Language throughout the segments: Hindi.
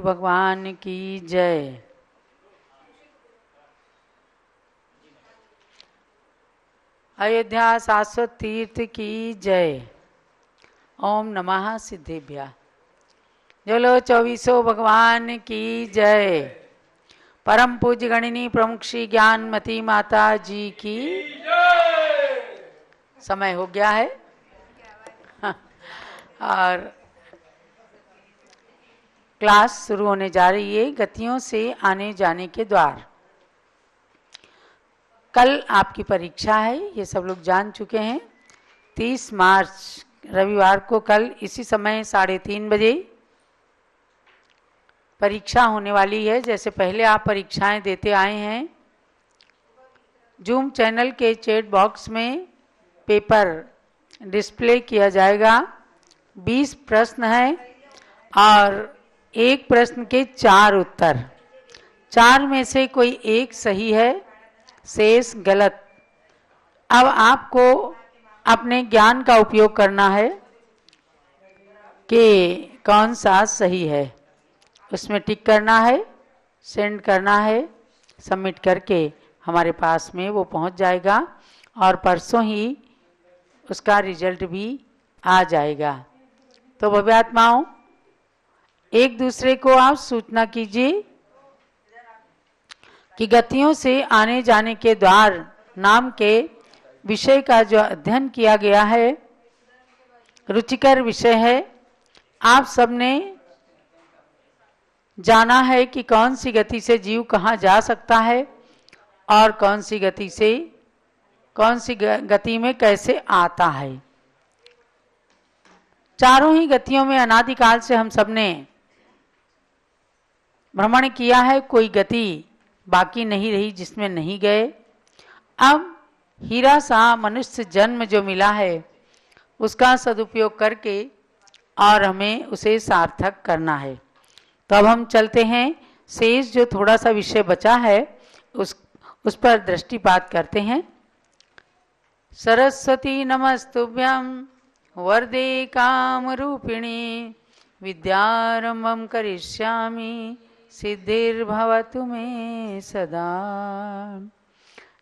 भगवान की जय। अयोध्या शाश्वत तीर्थ की जय। ओम नमः सिद्धेभ्या। बोलो चौबीसों भगवान की जय। परम पूज्य गणिनी प्रमुख श्री ज्ञानमती माता जी की समय हो गया है और क्लास शुरू होने जा रही है। गतियों से आने जाने के द्वार। कल आपकी परीक्षा है, ये सब लोग जान चुके हैं। 30 मार्च रविवार को कल इसी समय 3:30 बजे परीक्षा होने वाली है। जैसे पहले आप परीक्षाएं देते आए हैं, जूम चैनल के चैट बॉक्स में पेपर डिस्प्ले किया जाएगा। 20 प्रश्न हैं और एक प्रश्न के 4 उत्तर। 4 में से कोई एक सही है, शेष गलत। अब आपको अपने ज्ञान का उपयोग करना है कि कौन सा सही है। उसमें टिक करना है, सेंड करना है, सबमिट करके हमारे पास में वो पहुंच जाएगा और परसों ही उसका रिजल्ट भी आ जाएगा। तो भव्यात्माओं, एक दूसरे को आप सूचना कीजिए कि गतियों से आने जाने के द्वार नाम के विषय का जो अध्ययन किया गया है, रुचिकर विषय है। आप सबने जाना है कि कौन सी गति से जीव कहाँ जा सकता है और कौन सी गति से, कौन सी गति में कैसे आता है। चारों ही गतियों में अनादिकाल से हम सबने भ्रमण किया है। कोई गति बाकी नहीं रही जिसमें नहीं गए। अब हीरा सा मनुष्य जन्म जो मिला है उसका सदुपयोग करके और हमें उसे सार्थक करना है। तो अब हम चलते हैं, शेष जो थोड़ा सा विषय बचा है उस पर दृष्टिपात करते हैं। सरस्वती नमस्तुभ्यं वरदे कामरूपिणी विद्यारंभं करिष्यामि सिद्धिर्भवतु मे सदा।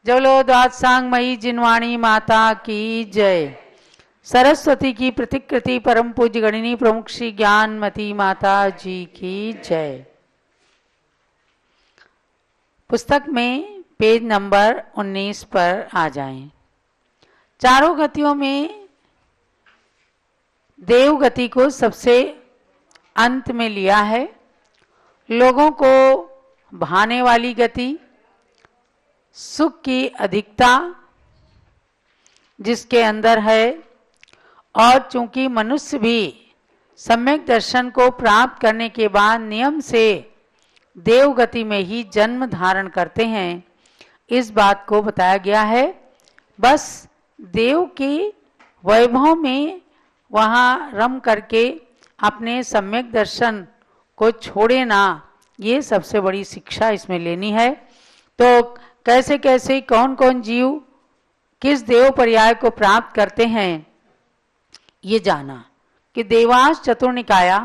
जलो द्वादशांगमयी जिनवाणी माता की जय। सरस्वती की प्रतिकृति परम पूज्य गणिनी प्रमुख श्री ज्ञानमती माता जी की जय। पुस्तक में पेज नंबर 19 पर आ जाएं। चारों गतियों में देव गति को सबसे अंत में लिया है। लोगों को भाने वाली गति, सुख की अधिकता जिसके अंदर है, और चूंकि मनुष्य भी सम्यक दर्शन को प्राप्त करने के बाद नियम से देव गति में ही जन्म धारण करते हैं, इस बात को बताया गया है। बस देव के वैभव में वहाँ रम करके अपने सम्यक दर्शन को छोड़े ना, ये सबसे बड़ी शिक्षा इसमें लेनी है। तो कैसे कैसे कौन कौन जीव किस देव पर्याय को प्राप्त करते हैं, ये जाना कि देवास चतुर्निकाया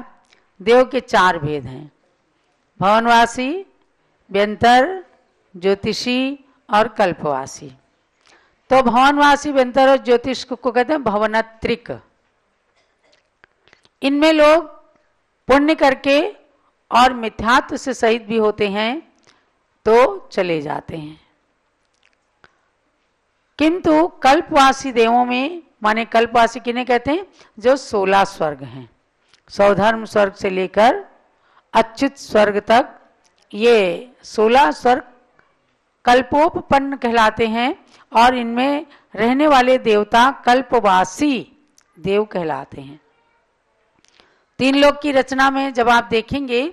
देव के 4 भेद हैं। भवनवासी, व्यंतर, ज्योतिषी और कल्पवासी। तो भवनवासी, व्यंतर और ज्योतिष को कहते हैं भवनत्रिक। इनमें लोग पुण्य करके और मिथ्यात्व से सहित भी होते हैं तो चले जाते हैं। किंतु कल्पवासी देवों में, माने कल्पवासी किन्हें कहते हैं, जो 16 स्वर्ग हैं, सौधर्म स्वर्ग से लेकर अच्युत स्वर्ग तक, ये 16 स्वर्ग कल्पोपपन्न कहलाते हैं और इनमें रहने वाले देवता कल्पवासी देव कहलाते हैं। 3 लोक की रचना में जब आप देखेंगे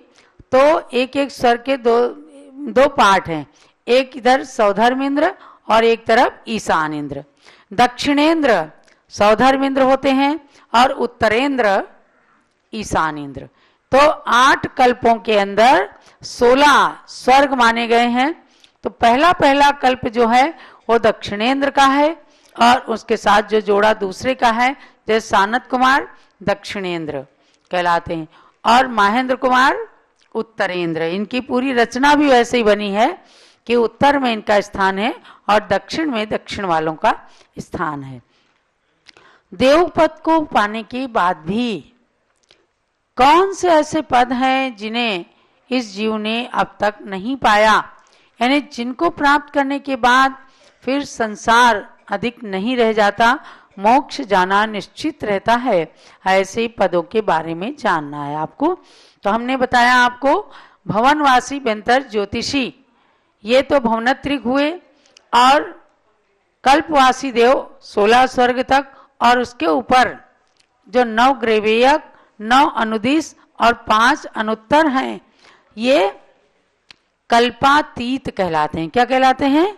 तो एक एक स्वर्ग के दो पार्ट हैं। एक इधर सौधर्मेंद्र और एक तरफ ईशानेंद्र। दक्षिणेंद्र सौधर्मेंद्र होते हैं और उत्तरेंद्र ईशानेंद्र। तो 8 कल्पों के अंदर 16 स्वर्ग माने गए हैं। तो पहला कल्प जो है वो दक्षिणेंद्र का है और उसके साथ जो जोड़ा दूसरे का है, जैसे सानत कुमार दक्षिणेंद्र कहलाते हैं और महेंद्र कुमार उत्तरेंद्र। इनकी पूरी रचना भी वैसे ही बनी है कि उत्तर में इनका स्थान है और दक्षिण में दक्षिण वालों का स्थान है। देव पद को पाने के बाद भी कौन से ऐसे पद हैं जिन्हें इस जीव ने अब तक नहीं पाया, यानी जिनको प्राप्त करने के बाद फिर संसार अधिक नहीं रह जाता, मोक्ष जाना निश्चित रहता है, ऐसे पदों के बारे में जानना है आपको। तो हमने बताया आपको भवनवासी व्यंतर ज्योतिषी, ये तो भवनत्रिक हुए, और कल्पवासी देव 16 स्वर्ग तक, और उसके ऊपर जो 9 ग्रेवेयक, 9 अनुदिश और 5 अनुत्तर हैं, ये कल्पातीत कहलाते हैं। क्या कहलाते हैं?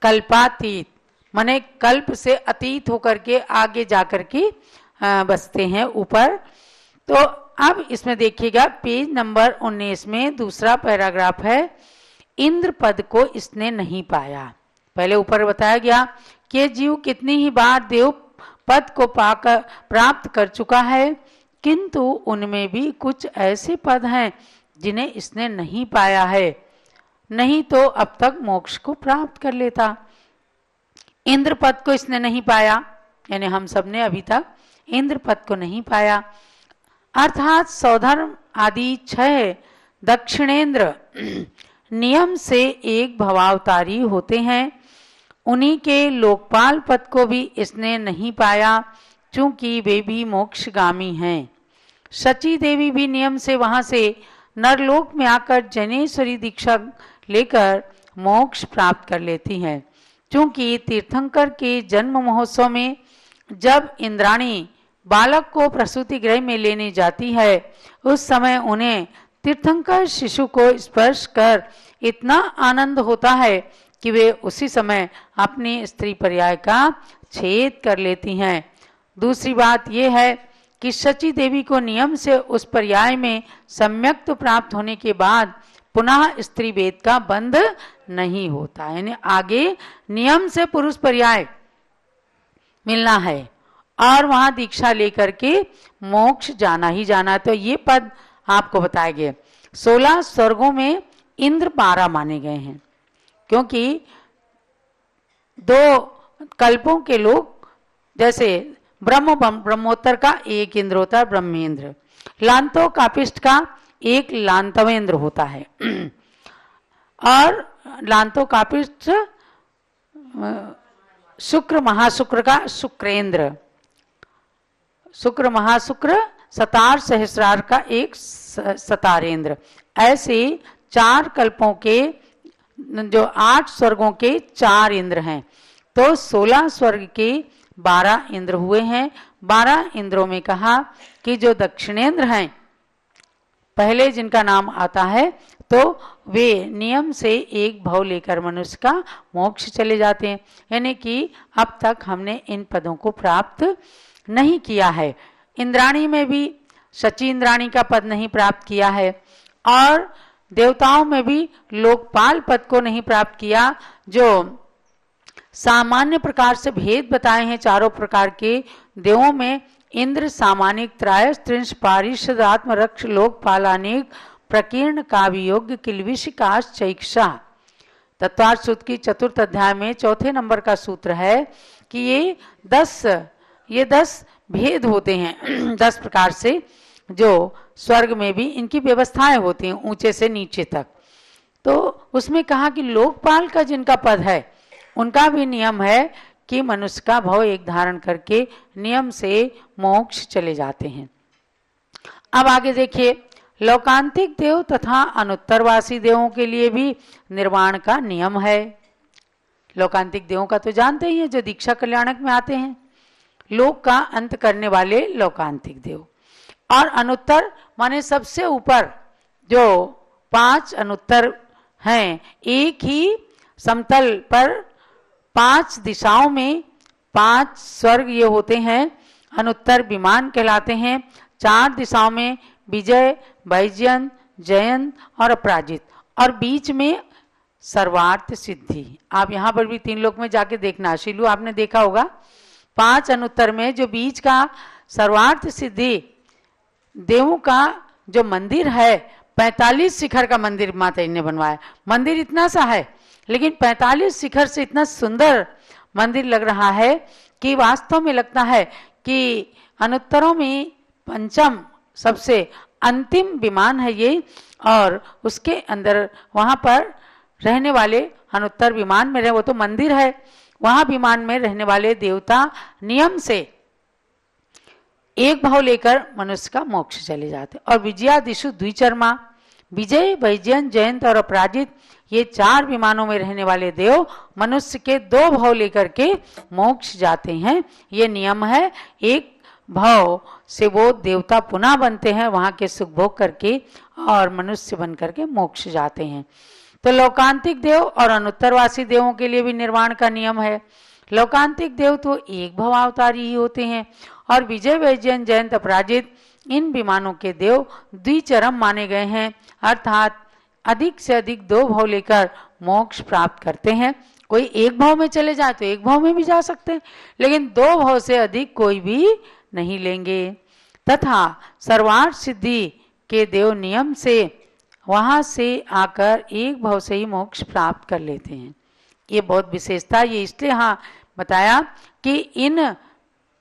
कल्पातीत, माने कल्प से अतीत होकर के आगे जाकर के बसते हैं ऊपर। तो अब इसमें देखिएगा पेज नंबर 19 में दूसरा पैराग्राफ है, इंद्र पद को इसने नहीं पाया। पहले ऊपर बताया गया कि जीव कितनी ही बार देव पद को पाकर प्राप्त कर चुका है, किंतु उनमें भी कुछ ऐसे पद हैं जिन्हें इसने नहीं पाया है, नहीं तो अब तक मोक्ष को प्राप्त कर लेता। इंद्र पद को इसने नहीं पाया, यानी हम सब ने अभी तक इंद्र पद को नहीं पाया, अर्थात सौधर्म आदि 6 दक्षिणेंद्र नियम से एक भवावतारी होते हैं, उन्हीं के लोकपाल पद को भी इसने नहीं पाया, चूंकि वे भी मोक्षगामी हैं। शची देवी भी नियम से वहां से नरलोक में आकर जनेश्वरी दीक्षा लेकर मोक्ष प्राप्त कर लेती हैं। चूंकि तीर्थंकर के जन्म महोत्सव में जब इंद्राणी बालक को प्रसूति गृह में लेने जाती है, उस समय उन्हें तीर्थंकर शिशु को स्पर्श कर इतना आनंद होता है कि वे उसी समय अपनी स्त्री पर्याय का छेद कर लेती हैं। दूसरी बात यह है कि शची देवी को नियम से उस पर्याय में सम्यक्त प्राप्त होने के बाद पुनः स्त्री वेद का बंध नहीं होता, यानी आगे नियम से पुरुष पर्याय मिलना है और वहां दीक्षा लेकर के मोक्ष जाना ही जाना। तो ये पद आपको बताए गए। 16 स्वर्गों में इंद्र 12 माने गए हैं, क्योंकि 2 कल्पों के लोग, जैसे ब्रह्मोत्तर का एक इंद्र होता है ब्रह्मेंद्र, लांतो कापिष्ट का एक लांतवेंद्र होता है, और लांतो कापिष्ट शुक्र महाशुक्र का शुक्रेंद्र, शुक्र महाशुक्र सतार सहस्रार का एक सतारेंद्र। ऐसे 4 कल्पों के जो 8 स्वर्गों के 4 इंद्र हैं, तो 16 स्वर्ग के 12 इंद्र हुए हैं। 12 इंद्रों में कहा कि जो दक्षिणेंद्र हैं, पहले जिनका नाम आता है, तो वे नियम से एक भव लेकर मनुष्य का मोक्ष चले जाते हैं, यानी कि अब तक हमने इन पदों को प्राप्त नहीं किया है। इंद्राणी में भी शची इंद्राणी का पद नहीं प्राप्त किया है, और देवताओं में भी लोकपाल पद को नहीं प्राप्त किया। जो सामान्य प्रकार से भेद बताए हैं चारों प्रकार के देवों में, इंद्र सामानिक त्रायस त्रिंश पारिषद आत्म रक्ष लोकपालानिक प्रकीर्ण काव्य योग्य किलविश काश चैक्षा। तत्वार्थ सूत्र की 4th अध्याय में 4थे नंबर का सूत्र है कि ये 10 भेद होते हैं 10 प्रकार से, जो स्वर्ग में भी इनकी व्यवस्थाएं होती हैं ऊंचे से नीचे तक। तो उसमें कहा कि लोकपाल का जिनका पद है, उनका भी नियम है कि मनुष्य का भव एक धारण करके नियम से मोक्ष चले जाते हैं। अब आगे देखिए, लोकांतिक देव तथा अनुत्तरवासी देवों के लिए भी निर्वाण का नियम है। लोकांतिक देवों का तो जानते ही हैं, जो दीक्षा कल्याणक में आते हैं, लोक का अंत करने वाले लोकांतिक देव। और अनुत्तर माने सबसे ऊपर जो 5 अनुत्तर हैं, एक ही समतल पर 5 दिशाओं में 5 स्वर्ग ये होते हैं, अनुत्तर विमान कहलाते हैं। 4 दिशाओं में विजय, वैजयंत, जयंत और अपराजित, और बीच में सर्वार्थ सिद्धि। आप यहाँ पर भी 3 लोक में जाके देखना, शिलू आपने देखा होगा। 5 अनुत्तर में जो बीच का सर्वार्थ सिद्धि देवों का जो मंदिर है, 45 शिखर का मंदिर माता जी ने बनवाया। मंदिर इतना सा है, लेकिन 45 शिखर से इतना सुंदर मंदिर लग रहा है कि वास्तव में लगता है कि अनुत्तरों में पंचम सबसे अंतिम विमान है ये, और उसके अंदर वहां पर रहने वाले अनुत्तर विमान में रहे, वो तो मंदिर है, वहां विमान में रहने वाले देवता नियम से एक भाव लेकर मनुष्य का मोक्ष चले जाते। और विजयादिशु द्विचर्मा, विजय, वैजयंत, जयंत और अपराजित, ये 4 विमानों में रहने वाले देव मनुष्य के 2 भाव लेकर के मोक्ष जाते हैं। ये नियम है, एक भाव से वो देवता पुनः बनते हैं वहां के सुख भोग करके, और मनुष्य बन करके मोक्ष जाते हैं। तो लौकांतिक देव और अनुत्तरवासी देवों के लिए भी निर्वाण का नियम है। लौकांतिक देव तो एक भवावतारी ही होते हैं, और विजय, वैजयंत, जयंत, अपराजित, इन विमानों के देव द्विचरम माने गए हैं, अर्थात अधिक से अधिक 2 भाव लेकर मोक्ष प्राप्त करते हैं। कोई एक भाव में चले जाए तो एक भाव में भी जा सकते हैं, लेकिन 2 भाव से अधिक कोई भी नहीं लेंगे। तथा सर्वार्थ सिद्धि के देव नियम से वहां से आकर एक भाव से ही मोक्ष प्राप्त कर लेते हैं। ये बहुत विशेषता, ये इसलिए बताया कि इन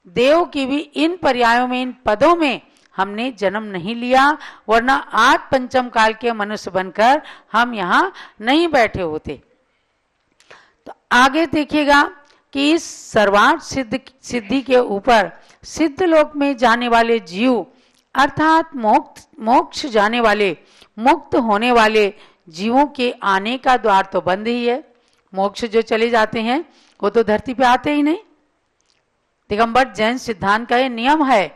देव की भी इन पर्यायों में, इन पदों में हमने जन्म नहीं लिया, वरना आज पंचम काल के मनुष्य बनकर हम यहाँ नहीं बैठे होते। तो आगे देखिएगा कि इस सर्वार्थ सिद्धि के ऊपर सिद्ध लोक में जाने वाले जीव, अर्थात मोक्ष जाने वाले, मुक्त होने वाले जीवों के आने का द्वार तो बंद ही है। मोक्ष जो चले जाते हैं वो तो धरती पे आते ही नहीं। दिगंबर जैन सिद्धांत का ये नियम है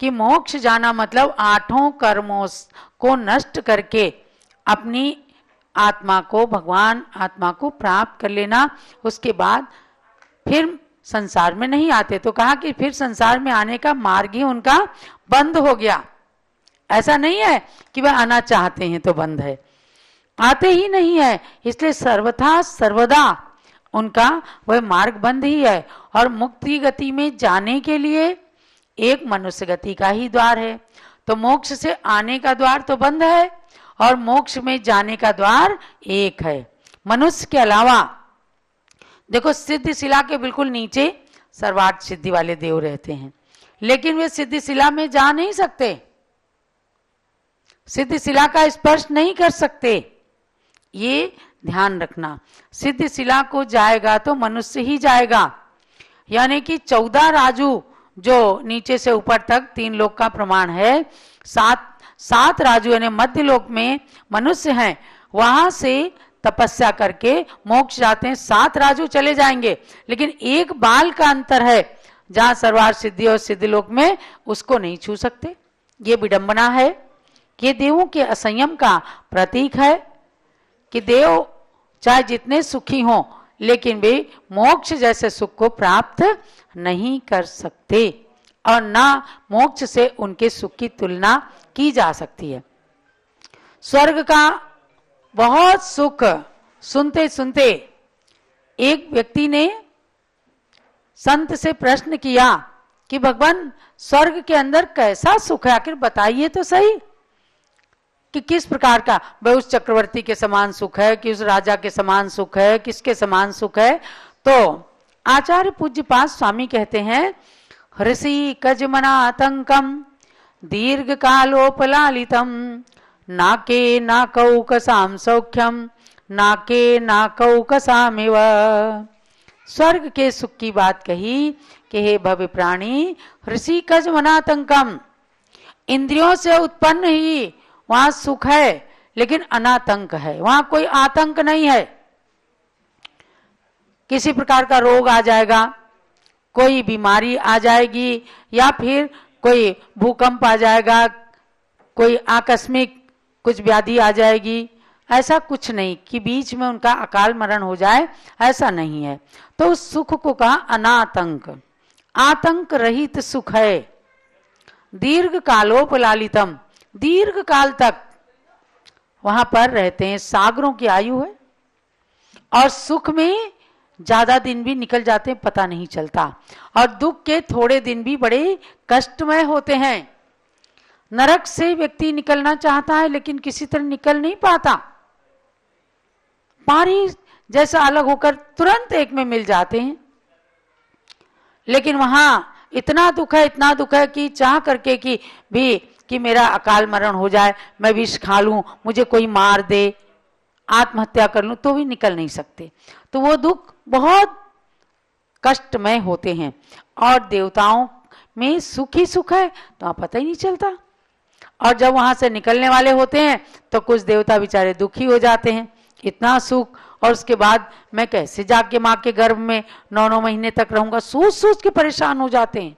कि मोक्ष जाना मतलब 8 कर्मों को नष्ट करके अपनी आत्मा को, भगवान आत्मा को प्राप्त कर लेना, उसके बाद फिर संसार में नहीं आते। तो कहा कि फिर संसार में आने का मार्ग ही उनका बंद हो गया। ऐसा नहीं है कि वह आना चाहते हैं तो बंद है, आते ही नहीं है, इसलिए सर्वथा सर्वदा उनका वह मार्ग बंद ही है। और मुक्ति गति में जाने के लिए एक मनुष्य गति का ही द्वार है। तो मोक्ष से आने का द्वार तो बंद है और मोक्ष में जाने का द्वार एक है। मनुष्य के अलावा देखो, सिद्ध शिला के बिल्कुल नीचे सर्वार्थ सिद्धि वाले देव रहते हैं, लेकिन वे सिद्ध शिला में जा नहीं सकते, सिद्ध शिला का स्पर्श नहीं कर सकते। ये ध्यान रखना, सिद्ध शिला को जाएगा तो मनुष्य ही जाएगा। यानी कि 14 राजू जो नीचे से ऊपर तक 3 लोक का प्रमाण है, 7 राजू यानी मध्य लोक में मनुष्य हैं, वहां से तपस्या करके मोक्ष जाते हैं। 7 राजू चले जाएंगे, लेकिन एक बाल का अंतर है, जहां सर्वार्थ सिद्धि और सिद्ध लोक में उसको नहीं छू सकते। ये विडंबना है, ये देवों के असंयम का प्रतीक है कि देव चाहे जितने सुखी हों, लेकिन वे मोक्ष जैसे सुख को प्राप्त नहीं कर सकते, और ना मोक्ष से उनके सुख की तुलना की जा सकती है। स्वर्ग का बहुत सुख सुनते सुनते एक व्यक्ति ने संत से प्रश्न किया कि भगवान, स्वर्ग के अंदर कैसा सुख है, आखिर बताइए तो सही कि किस प्रकार का, वह उस चक्रवर्ती के समान सुख है कि उस राजा के समान सुख है, किसके समान सुख है। तो आचार्य पूज्यपाद स्वामी कहते हैं, ऋषि कजमनातंकम दीर्घ कालोपलालितम नाके नाकौकसाम सौख्यम नाके नाकौकसामिव। स्वर्ग के सुख की बात कही कि हे भव्य प्राणी, ऋषि कजमनातंकम, इंद्रियों से उत्पन्न ही वहां सुख है, लेकिन अनातंक है, वहां कोई आतंक नहीं है। किसी प्रकार का रोग आ जाएगा, कोई बीमारी आ जाएगी, या फिर कोई भूकंप आ जाएगा, कोई आकस्मिक कुछ व्याधि आ जाएगी, ऐसा कुछ नहीं कि बीच में उनका अकाल मरण हो जाए, ऐसा नहीं है। तो उस सुख को कहा अनातंक, आतंक रहित सुख है। दीर्घ कालोपलालितम, दीर्घ काल तक वहां पर रहते हैं, सागरों की आयु है, और सुख में ज्यादा दिन भी निकल जाते हैं, पता नहीं चलता, और दुख के थोड़े दिन भी बड़े कष्टमय होते हैं। नरक से व्यक्ति निकलना चाहता है लेकिन किसी तरह निकल नहीं पाता, पानी जैसा अलग होकर तुरंत एक में मिल जाते हैं। लेकिन वहां इतना दुख है कि चाह करके कि मेरा अकाल मरण हो जाए, मैं विष खा लूं, मुझे कोई मार दे, आत्महत्या कर लूं, तो भी निकल नहीं सकते। तो वो दुख बहुत कष्टमय होते हैं। और देवताओं में सुख ही सुख है, तो वहां पता ही नहीं चलता। और जब वहां से निकलने वाले होते हैं तो कुछ देवता बेचारे दुखी हो जाते हैं, इतना सुख, और उसके बाद मैं कैसे जाके माँ के गर्भ में 9-9 महीने तक रहूंगा, सोच सोच के परेशान हो जाते हैं।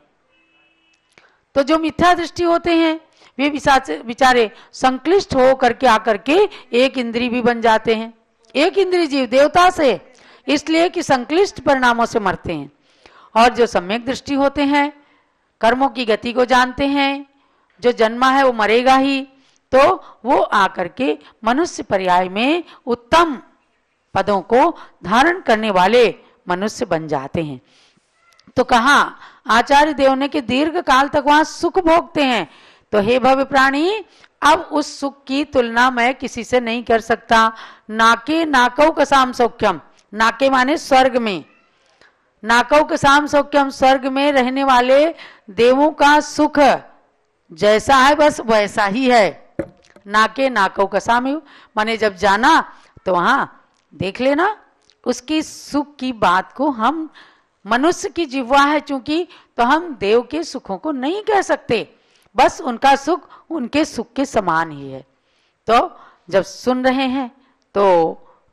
तो जो मिथ्या दृष्टि होते हैं वे बेचारे संक्लिष्ट हो करके आकर के एक इंद्री भी बन जाते हैं, एक इंद्री जीव देवता से, इसलिए कि संक्लिष्ट परिणामों से मरते हैं। और जो सम्यक दृष्टि होते हैं, कर्मों की गति को जानते हैं, जो जन्मा है वो मरेगा ही, तो वो आकर के मनुष्य पर्याय में उत्तम पदों को धारण करने वाले मनुष्य बन जाते हैं। तो कहा आचार्य देव ने कि दीर्घ काल तक वहां सुख भोगते हैं। तो हे भव्य प्राणी, अब उस सुख की तुलना मैं किसी से नहीं कर सकता। नाके नाकौ कसाम सौख्यम, नाके माने स्वर्ग में, नाकौ कसाम सौख्यम, स्वर्ग में रहने वाले देवों का सुख जैसा है बस वैसा ही है। नाके नाकौ कसाम माने जब जाना तो वहां देख लेना उसकी सुख की बात को। हम मनुष्य की जिह्वा है चूंकि, तो हम देव के सुखों को नहीं कह सकते, बस उनका सुख उनके सुख के समान ही है। तो जब सुन रहे हैं तो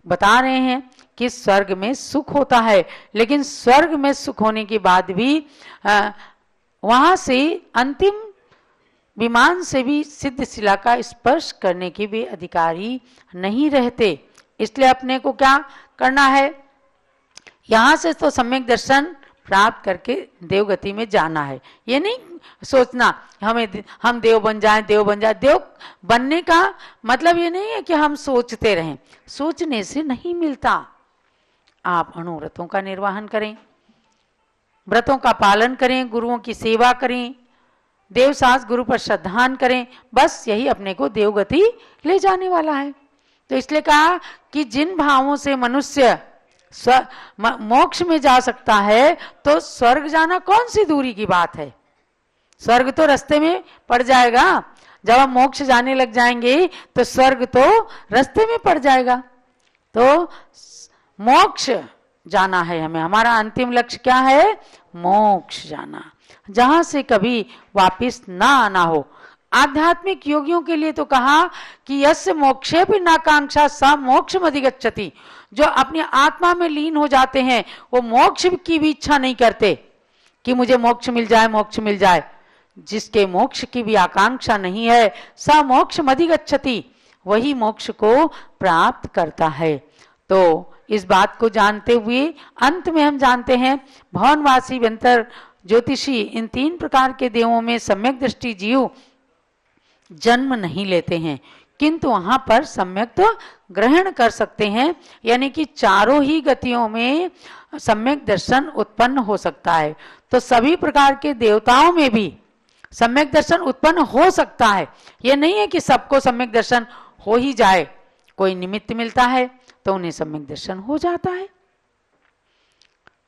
बता रहे हैं कि स्वर्ग में सुख होता है, लेकिन स्वर्ग में सुख होने के बाद भी वहां से अंतिम विमान से भी सिद्ध शिला का स्पर्श करने के भी अधिकारी नहीं रहते। इसलिए अपने को क्या करना है, यहां से तो सम्यक दर्शन प्राप्त करके देवगति में जाना है। ये नहीं सोचना हम देव बन जाएं, देव बन जाए। देव बनने का मतलब ये नहीं है कि हम सोचते रहें, सोचने से नहीं मिलता। आप अनुव्रतों का निर्वहन करें, व्रतों का पालन करें, गुरुओं की सेवा करें, देव सास गुरु पर श्रद्धान करें, बस यही अपने को देवगति ले जाने वाला है। तो इसलिए कहा कि जिन भावों से मनुष्य मोक्ष में जा सकता है, तो स्वर्ग जाना कौन सी दूरी की बात है। स्वर्ग तो रास्ते में पड़ जाएगा, जब हम मोक्ष जाने लग जाएंगे तो स्वर्ग तो रास्ते में पड़ जाएगा। तो मोक्ष जाना है हमें, हमारा अंतिम लक्ष्य क्या है, मोक्ष जाना, जहां से कभी वापिस ना आना हो। आध्यात्मिक योगियों के लिए तो कहा कि यस्य मोक्षे भी नाकांक्षा सा मोक्ष अधिगच्छति, जो अपनी आत्मा में लीन हो जाते हैं वो मोक्ष की भी इच्छा नहीं करते कि मुझे मोक्ष मिल जाए, मोक्ष मिल जाए। जिसके मोक्ष की भी आकांक्षा नहीं है, सा मोक्ष अधिगच्छति, वही मोक्ष को प्राप्त करता है। तो इस बात को जानते हुए अंत में हम जानते हैं भवनवासी, व्यंतर, ज्योतिषी, इन 3 प्रकार के देवों में सम्यक दृष्टि जीव जन्म नहीं लेते हैं, किंतु वहां पर सम्यक ग्रहण कर सकते हैं। यानी कि चारों ही गतियों में सम्यक दर्शन उत्पन्न हो सकता है। तो सभी प्रकार के देवताओं में भी सम्यक दर्शन उत्पन्न हो सकता है। यह नहीं है कि सबको सम्यक दर्शन हो ही जाए, कोई निमित्त मिलता है तो उन्हें सम्यक दर्शन हो जाता है,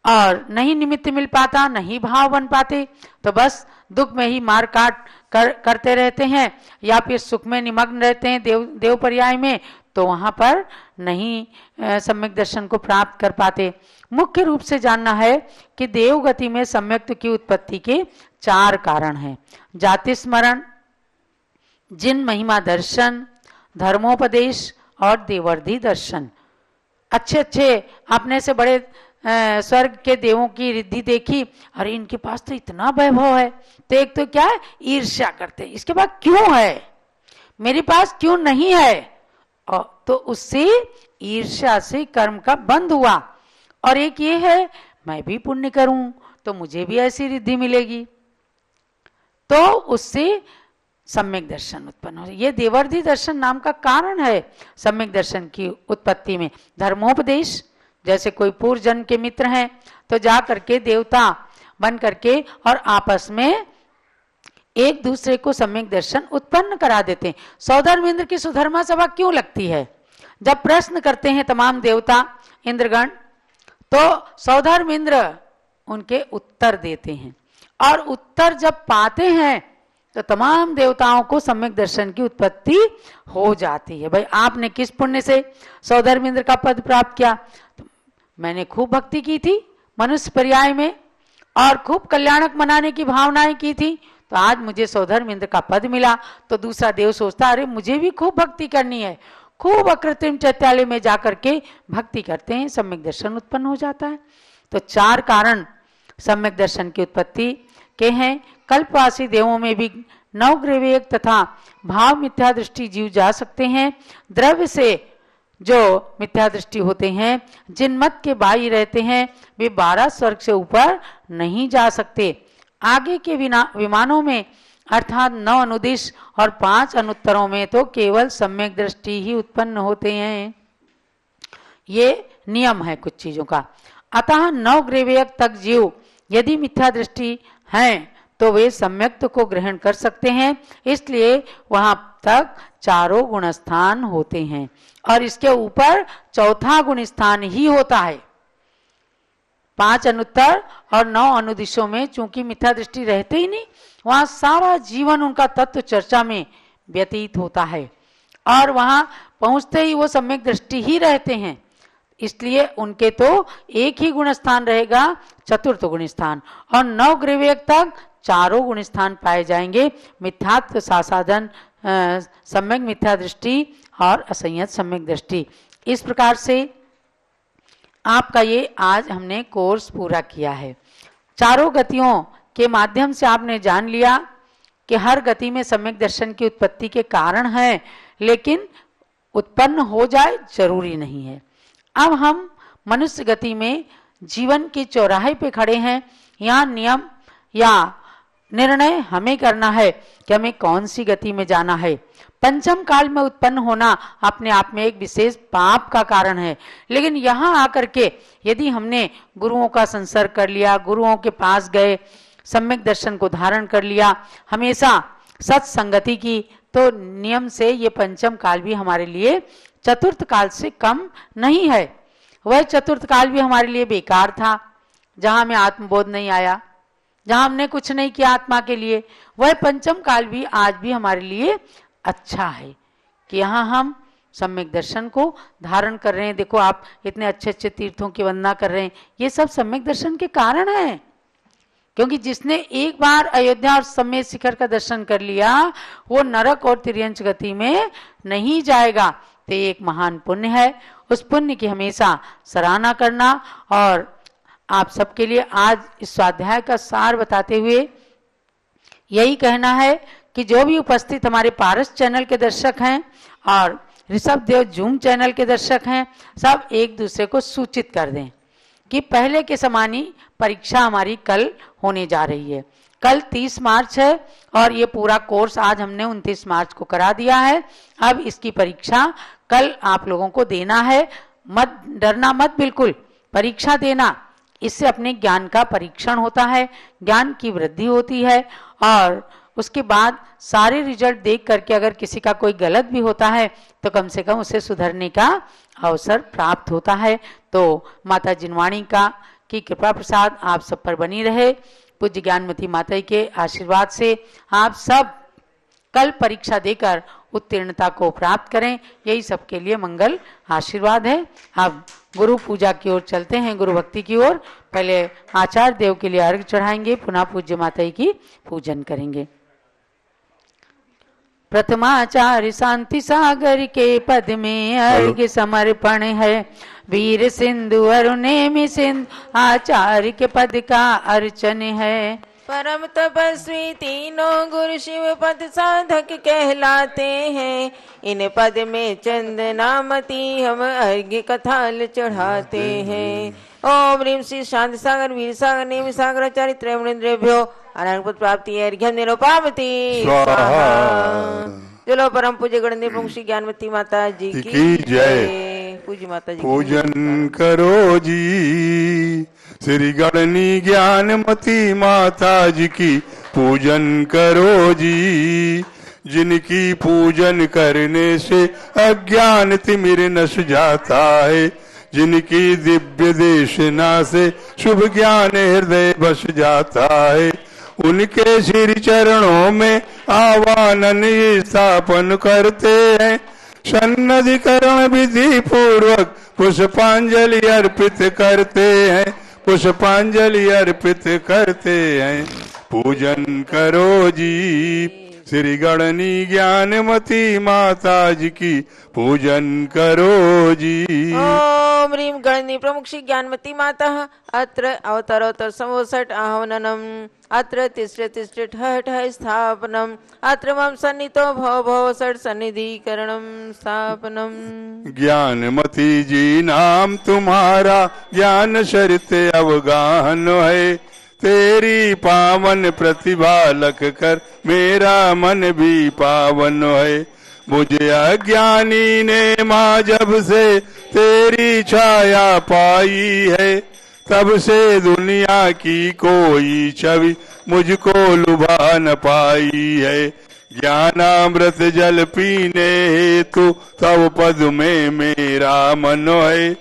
और नहीं निमित्त मिल पाता, नहीं भाव बन पाते, तो बस दुख में ही मार काट करते रहते हैं, या फिर सुख में निमग्न रहते हैं देव पर्याय में, तो वहां पर नहीं सम्यक दर्शन को प्राप्त कर पाते। मुख्य रूप से जानना है कि देवगति में सम्यक की उत्पत्ति के 4 कारण हैं। जाति स्मरण, जिन महिमा दर्शन, धर्मोपदेश और देवर्धि दर्शन। अच्छे अच्छे अपने से बड़े स्वर्ग के देवों की रिद्धि देखी, अरे इनके पास तो इतना वैभव है, तो एक तो क्या है, ईर्ष्या करते, इसके पास क्यों है, मेरे पास क्यों नहीं है, और तो उससे ईर्ष्या से कर्म का बंध हुआ। और एक ये है, मैं भी पुण्य करूं तो मुझे भी ऐसी रिद्धि मिलेगी, तो उससे सम्यक दर्शन उत्पन्न हो। ये देवर्धि दर्शन नाम का कारण है सम्यक दर्शन की उत्पत्ति में। धर्मोपदेश, जैसे कोई पूर्व जन्म के मित्र हैं तो जा करके देवता बन करके और आपस में एक दूसरे को सम्यक दर्शन उत्पन्न करा देते हैं। सौधर्मेंद्र की सुधर्मा सभा क्यों लगती है? जब प्रश्न करते हैं तमाम देवता इंद्रगण, तो सौधर्मेंद्र उनके उत्तर देते हैं, और उत्तर जब पाते हैं तो तमाम देवताओं को सम्यक दर्शन की उत्पत्ति हो जाती है। भाई आपने किस पुण्य से सौधर्मेंद्र का पद प्राप्त किया? तो मैंने खूब भक्ति की थी मनुष्य पर्याय में, और खूब कल्याणक मनाने की भावनाएं की थी, तो आज मुझे सौधर्मेंद्र का पद मिला। तो दूसरा देव सोचता अरे मुझे भी खूब भक्ति करनी है, खूब अकृत्रिम चैत्यालय में जाकर के भक्ति करते हैं, सम्यक दर्शन उत्पन्न हो जाता है। तो 4 कारण सम्यक दर्शन की उत्पत्ति के हैं। कल्पवासी देवों में भी नवग्रहवेग तथा भाव मिथ्या दृष्टि जीव जा सकते हैं। द्रव्य से जो मिथ्या दृष्टि होते हैं, जिन मत के बाई रहते हैं, वे 12 स्वर्ग से ऊपर नहीं जा सकते। आगे के विमानों में अर्थात 9 अनुदिश और 5 अनुत्तरों में तो केवल सम्यक दृष्टि ही उत्पन्न होते हैं। ये नियम है कुछ चीजों का। अतः 9 ग्रहवेग तक जीव यदि मिथ्या दृष्टि है तो वे सम्यक्त को ग्रहण कर सकते हैं, इसलिए वहां तक 4 गुण स्थान होते हैं, और इसके ऊपर 4था गुण स्थान ही होता है। 5 अनुत्तर और 9 अनुदिशों में चूंकि मिथ्या दृष्टि रहते ही नहीं, वहां सारा जीवन उनका तत्व चर्चा में व्यतीत होता है, और वहां पहुंचते ही वो सम्यक दृष्टि ही रहते हैं, इसलिए उनके तो एक ही गुण स्थान रहेगा, चतुर्थ गुण स्थान, और 9 ग्रहवेग तक 4 गुण स्थान पाए जाएंगे। मिथ्यात्व सासाधन, सम्यक मिथ्या दृष्टि और असंयत सम्यक दृष्टि। इस प्रकार से आपका ये आज हमने कोर्स पूरा किया है। 4 गतियों के माध्यम से आपने जान लिया कि हर गति में सम्यक दर्शन की उत्पत्ति के कारण है, लेकिन उत्पन्न हो जाए जरूरी नहीं है। अब हम मनुष्य गति में जीवन के चौराहे पे खड़े हैं। यहाँ नियम या निर्णय हमें करना है कि हमें कौन सी गति में जाना है। पंचम काल में उत्पन्न होना अपने आप में एक विशेष पाप का कारण है, लेकिन यहाँ आकर के यदि हमने गुरुओं का संसर्ग कर लिया, गुरुओं के पास गए, सम्यक दर्शन को धारण कर लिया, हमेशा सत्संगति की, तो नियम से ये पंचम काल भी हमारे लिए चतुर्थ काल से कम नहीं है। वह चतुर्थ काल भी हमारे लिए बेकार था, जहां हमें आत्मबोध नहीं आया, जहां हमने कुछ नहीं किया आत्मा के लिए। वह पंचम काल भी आज भी हमारे लिए अच्छा है कि यहाँ हम सम्यक दर्शन को धारण कर रहे हैं। देखो आप इतने अच्छे अच्छे तीर्थों की वंदना कर रहे हैं, ये सब सम्यक दर्शन के कारण है, क्योंकि जिसने एक बार अयोध्या और सम्यक शिखर का दर्शन कर लिया वो नरक और तिर्यंच गति में नहीं जाएगा। तो ये एक महान पुण्य है, उस पुण्य की हमेशा सराहना करना। और आप सबके लिए आज इस स्वाध्याय का सार बताते हुए यही कहना है कि जो भी उपस्थित हमारे पारस चैनल के दर्शक हैं और ऋषभ देव जूम चैनल के दर्शक हैं, सब एक दूसरे को सूचित कर दें कि पहले के समान ही परीक्षा हमारी कल होने जा रही है। कल 30 मार्च है और ये पूरा कोर्स आज हमने 29 मार्च को करा दिया है। अब इसकी परीक्षा कल आप लोगों को देना है। मत डरना मत, बिल्कुल परीक्षा देना, इससे अपने ज्ञान का परीक्षण होता है, ज्ञान की वृद्धि होती है, और उसके बाद सारे रिजल्ट देख करके अगर किसी का कोई गलत भी होता है तो कम से कम उसे सुधरने का अवसर प्राप्त होता है। तो माता जिनवाणी का की कृपा प्रसाद आप सब पर बनी रहे। पूज्य ज्ञानमती माता के आशीर्वाद से आप सब कल परीक्षा देकर उत्तीर्णता को प्राप्त करें, यही सबके लिए मंगल आशीर्वाद है। अब गुरु पूजा की ओर चलते हैं, गुरु भक्ति की ओर। पहले आचार्य देव के लिए अर्घ चढ़ाएंगे, पुनः पूज्य माता की पूजन करेंगे। प्रथमाचार्य शांति सागर के पद में अर्घ्य समर्पण है। वीर सिंधु अरुणेमि सिंधु आचार्य के पद का अर्चन है। परम तपस्वी तीनों गुरु शिव पद साधक कहलाते हैं। इन पद में चंदनामती हम अर्घ्य कथाल चढ़ाते हैं। ओम ह्रीं श्री शांति सागर वीर सागर नेमि सागर चरित्र मुनिन्द्रेभ्यो अनंत पद प्राप्ति अर्घ्यम निरुपावती स्वाहा। चलो परम पूज्य गणदेव प्रमुख श्री ज्ञानमती माता जी की जय। पूज्य माता जी पूजन करो जी, श्री गणनी ज्ञानमती माता जी की पूजन करो जी। जिनकी पूजन करने से अज्ञान तिमिर नश जाता है, जिनकी दिव्य देशना से शुभ ज्ञान हृदय बस जाता है, उनके श्री चरणों में आवानन स्थापन करते हैं। सन्नधिकरण विधि पूर्वक पुष्पांजलि अर्पित करते हैं, पुष्पांजलि अर्पित करते हैं। पूजन करो जी। श्री गणनी ज्ञानमती माता जी की पूजन करो जी। ओम ह्रीं गणनी प्रमुख श्री ज्ञानमती माता अत्र अवतरोत्तर संवत्सर आह्वाननम अत्र तिष्ठ तिष्ठ ठः ठः स्थापनम अत्र मम सन्नितो भव भव षट् सन्निधिकरणम स्थापनम। ज्ञानमती जी नाम तुम्हारा ज्ञान शरित अवगाहन है, तेरी पावन प्रतिभा लख कर मेरा मन भी पावन है। मुझे अज्ञानी ने माँ जब से तेरी छाया पाई है, तब से दुनिया की कोई छवि मुझको लुभा न पाई है। ज्ञानामृत जल पीने हेतु तव पद में मेरा मन है,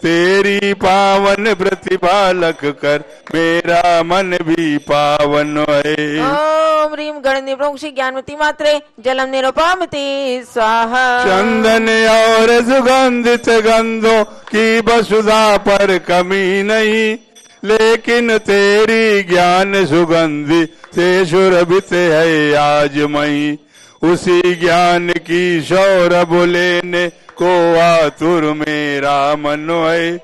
तेरी पावन प्रतिभा लख कर मेरा मन भी पावन है। ओम ह्रीं गणनी प्रमुख श्री ज्ञानमती मात्रे जलम निरुपामति स्वाहा। चंदन और सुगंधित गंधों की वसुधा पर कमी नहीं, लेकिन तेरी ज्ञान सुगंधि से सुरभित है आज मई। उसी ज्ञान की सौरभ लेने को आतुर मेरा मन है,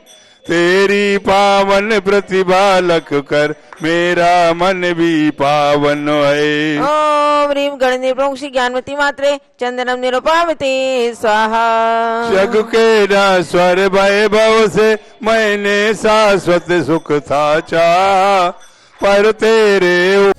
तेरी पावन प्रतिभा लख कर मेरा मन भी पावन है। ओम ह्रीं गणनी प्रमुख श्री ज्ञानमती मात्रे चंदनम निरुपामति स्वाहा। जग के न स्वर वैभव से मैंने शाश्वत सुख था चाहा, पर तेरे